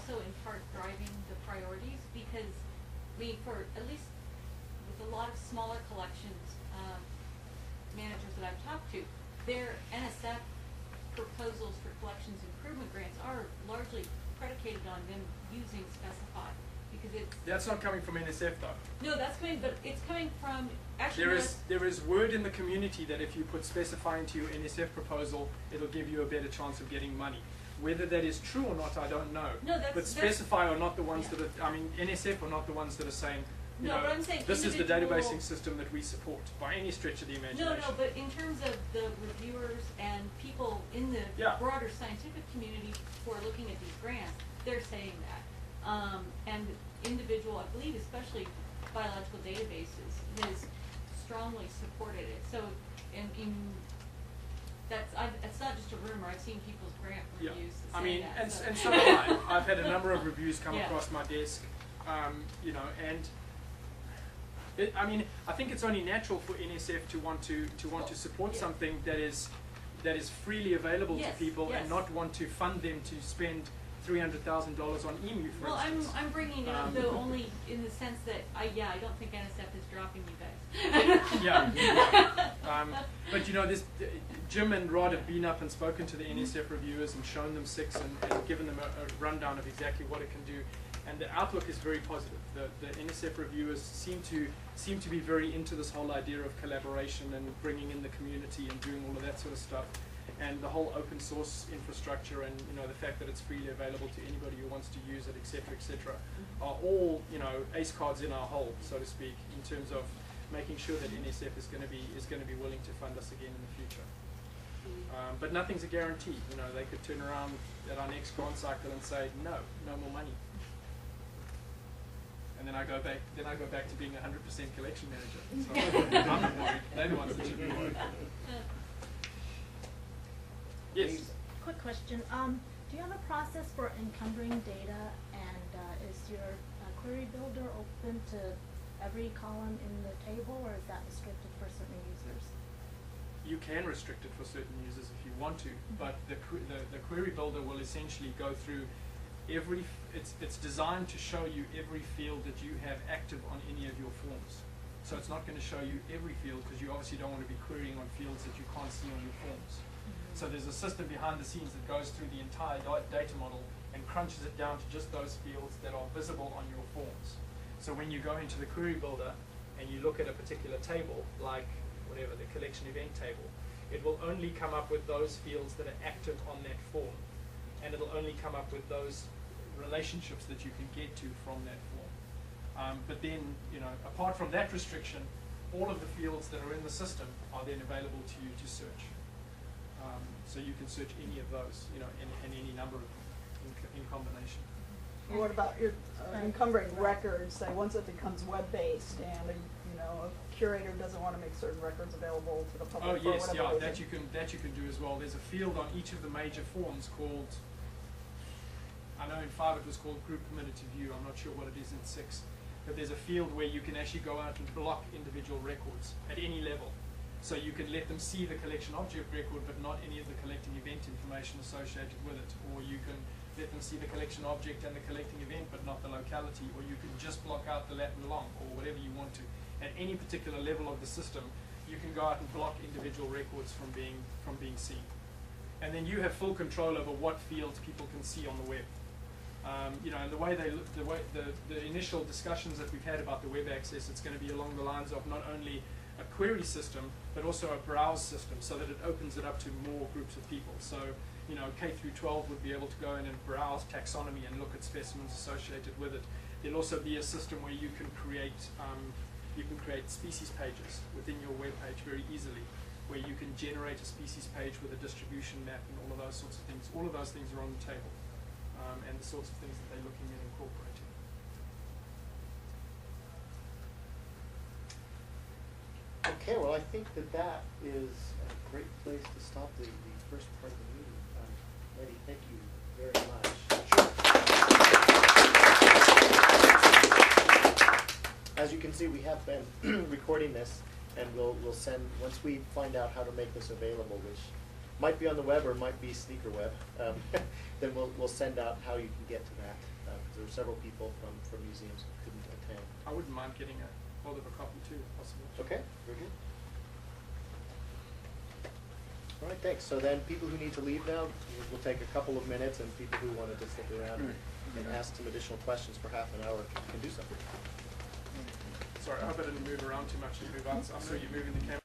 also in part driving the priorities, because for at least with a lot of smaller collections, managers that I've talked to, their NSF proposals for collections improvement grants are largely predicated on them using Specify, because it's... That's not coming from NSF though. No, that's coming, but it's coming from... Actually, there is word in the community that if you put Specify into your NSF proposal, it'll give you a better chance of getting money. Whether that is true or not, I don't know. No, but Specify are not the ones that are, NSF are not the ones that are saying, but I'm saying this is the databasing system that we support by any stretch of the imagination. No, but in terms of the reviewers and people in the broader scientific community who are looking at these grants, they're saying that. And individual, I believe, especially biological databases, has strongly supported it. So, it's not just a rumor. I've seen people's grant reviews say that. And so have I. I've had a number of reviews come across my desk, and I think it's only natural for NSF to want to support something that is freely available to people and not want to fund them to spend $300,000 on EMU, for instance. I'm bringing it up though only in the sense that I don't think NSF is dropping you guys. But this Jim and Rod have been up and spoken to the NSF reviewers and shown them SIX and given them a rundown of exactly what it can do, and the outlook is very positive. The NSF reviewers seem to be very into this whole idea of collaboration and bringing in the community and doing all of that sort of stuff. And the whole open source infrastructure and the fact that it's freely available to anybody who wants to use it, etc., are all ace cards in our hole, so to speak, in terms of making sure that NSF is going to be willing to fund us again in the future. But nothing's a guarantee. They could turn around at our next grant cycle and say no more money, and then I go back to being 100% collection manager. So I'm not worried. They're the ones that should be worried. Yes. Quick question. Do you have a process for encumbering data, and is your query builder open to every column in the table, or is that restricted for certain users? You can restrict it for certain users if you want to, but the query builder will essentially go through it's designed to show you every field that you have active on any of your forms. So it's not going to show you every field, because you obviously don't want to be querying on fields that you can't see on your forms. So there's a system behind the scenes that goes through the entire data model and crunches it down to just those fields that are visible on your forms. So when you go into the query builder and you look at a particular table, like whatever, the collection event table, it will only come up with those fields that are active on that form, and it'll only come up with those relationships that you can get to from that form. But then, apart from that restriction, all of the fields that are in the system are then available to you to search. So you can search any of those, in any number of in combination. What about your encumbering records? Say once it becomes web-based, and a curator doesn't want to make certain records available to the public. Oh yes, that you can do as well. There's a field on each of the major forms called. I know in 5 it was called Group Permitted to View. I'm not sure what it is in 6, but there's a field where you can actually go out and block individual records at any level. So you can let them see the collection object record, but not any of the collecting event information associated with it. Or you can let them see the collection object and the collecting event, but not the locality. Or you can just block out the Latin long, or whatever you want to. At any particular level of the system, you can go out and block individual records from being seen. And then you have full control over what fields people can see on the web. And the way the initial discussions that we've had about the web access, it's going to be along the lines of not only a query system, but also a browse system, so that it opens it up to more groups of people. So, K through 12 would be able to go in and browse taxonomy and look at specimens associated with it. There'll also be a system where you can create species pages within your web page very easily, where you can generate a species page with a distribution map and all of those sorts of things. All of those things are on the table, and the sorts of things that they're looking at incorporating. Okay, well, I think that is a great place to stop the first part of the meeting. Letty, thank you very much. As you can see, we have been recording this, and we'll send, once we find out how to make this available, which might be on the web or might be sneaker web, then we'll send out how you can get to that. there were several people from museums who couldn't attend. I wouldn't mind getting a hold of a copy too, if possible. Okay, very good. All right, thanks. So then people who need to leave now, we'll take a couple of minutes, and people who wanted to stick around and ask some additional questions for half an hour can do so. Sorry, I hope I didn't move around too much and move out. I saw you moving the camera.